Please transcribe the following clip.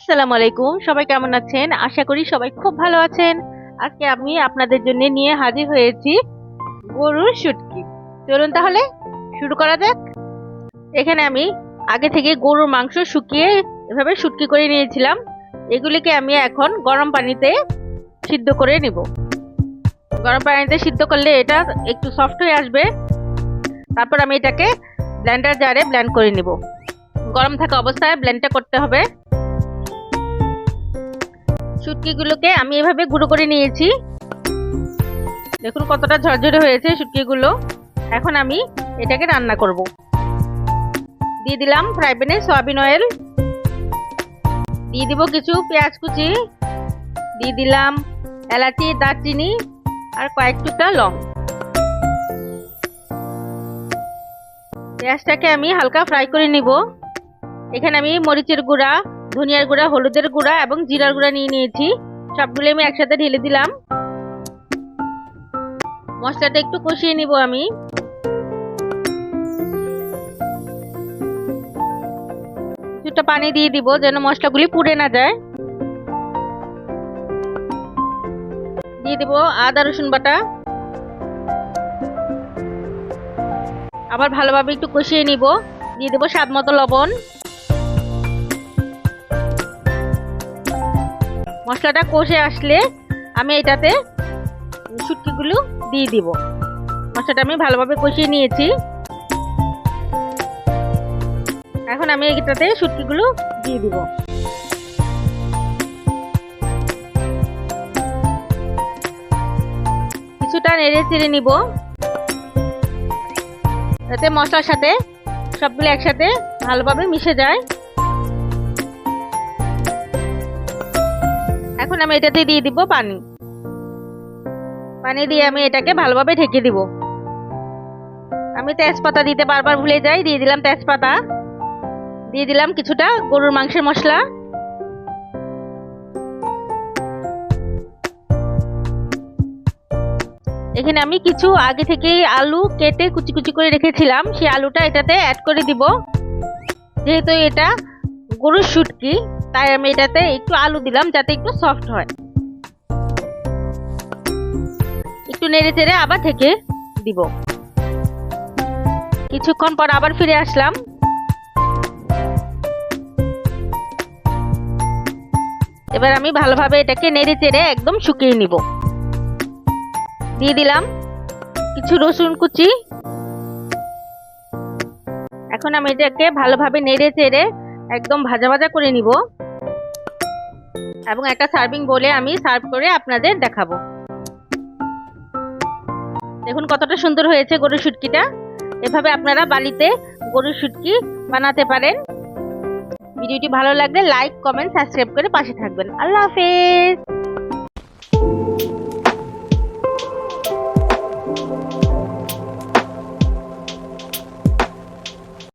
আসসালামু আলাইকুম, সবাই কেমন আছেন? আশা করি সবাই খুব ভালো আছেন। আজকে আমি আপনাদের জন্য নিয়ে হাজির হয়েছি গরুর শুটকি। চলুন তাহলে শুরু করা যাক। এখানে আমি আগে থেকে গরুর মাংস শুকিয়ে এভাবে শুটকি করে নিয়েছিলাম। এগুলিকে আমি এখন গরম পানিতে সিদ্ধ করে নিব। গরম পানিতে সিদ্ধ করলে এটা একটু সফট হয়ে আসবে। তারপর আমি এটাকে ব্লেন্ডার জারে ব্লেন্ড করে নিব। গরম থাকা অবস্থায় ব্লেন্ডটা করতে হবে। শুটকিগুলোকে আমি এভাবে গুঁড়ো করে নিয়েছি। দেখুন কতটা ঝরঝরে হয়েছে শুটকিগুলো। এখন আমি এটাকে রান্না করব। দিয়ে দিলাম ফ্রাই প্যানে সয়াবিন অয়েল, দিয়ে দিব কিছু পেঁয়াজ কুচি, দিয়ে দিলাম এলাচি, দারচিনি আর কয়েক টুকরা লং। পেঁয়াজটাকে আমি হালকা ফ্রাই করে নিব। এখানে আমি মরিচের গুঁড়া, ধনিয়ার গুঁড়া, হলুদের গুঁড়া এবং জিরার গুঁড়া নিয়ে নিয়েছি। সবগুলো আমি একসাথে ঢেলে দিলাম। মশলাটা একটু কষিয়ে নিব আমি। কিছুটা পানি দিয়ে দিব যেন মশলাগুলি পুড়ে না যায়। দিয়ে দিব আদা রসুন বাটা। আবার ভালোভাবে একটু কষিয়ে নিব। দিয়ে দেব স্বাদ মতো লবণ। মশলাটা কষে আসলে আমি এটাতে শুটকিগুলো দিয়ে দিব। মশলাটা আমি ভালোভাবে কষিয়ে নিয়েছি। এখন আমি এটাতে শুটকিগুলো দিয়ে দিব। কিছুটা নেড়ে চেড়ে নিব যাতে মশলার সাথে সবগুলো একসাথে ভালোভাবে মিশে যায়। এখন আমি এটাতে দিয়ে দিব পানি। পানি দিয়ে আমি এটাকে ভালোভাবে ঢেকে দিব। আমি তেজপাতা দিতে বারবার ভুলে যাই, দিয়ে দিলাম তেজপাতা। দিয়ে দিলাম কিছুটা গরুর মাংসের মশলা। এখানে আমি কিছু আগে থেকেই আলু কেটে কুচি কুচি করে রেখেছিলাম, সেই আলুটা এটাতে অ্যাড করে দিব। যেহেতু এটা গরুর শুটকি তাই আমি এটাতে একটু আলু দিলাম যাতে একটু সফট হয়। একটু নেড়ে চেড়ে আবার ঢেকে দিব। কিছুক্ষণ পর আবার ফিরে আসলাম। এবার আমি ভালোভাবে এটাকে নেড়ে চেড়ে একদম শুকিয়ে নিব। দিয়ে দিলাম কিছু রসুন কুচি। এখন আমি এটাকে ভালোভাবে নেড়ে চেড়ে একদম ভাজা ভাজা করে নিব এবং একটা সার্ভিং বোলে আমি সার্ভ করে আপনাদের দেখাবো। দেখুন কতটা সুন্দর হয়েছে গরুর শুটকিটা। এভাবে আপনারা বাড়িতে গরুর শুটকি বানাতে পারেন। ভিডিওটি ভালো লাগলে লাইক, কমেন্ট, সাবস্ক্রাইব করে পাশে থাকবেন। আল্লাহ হাফেজ।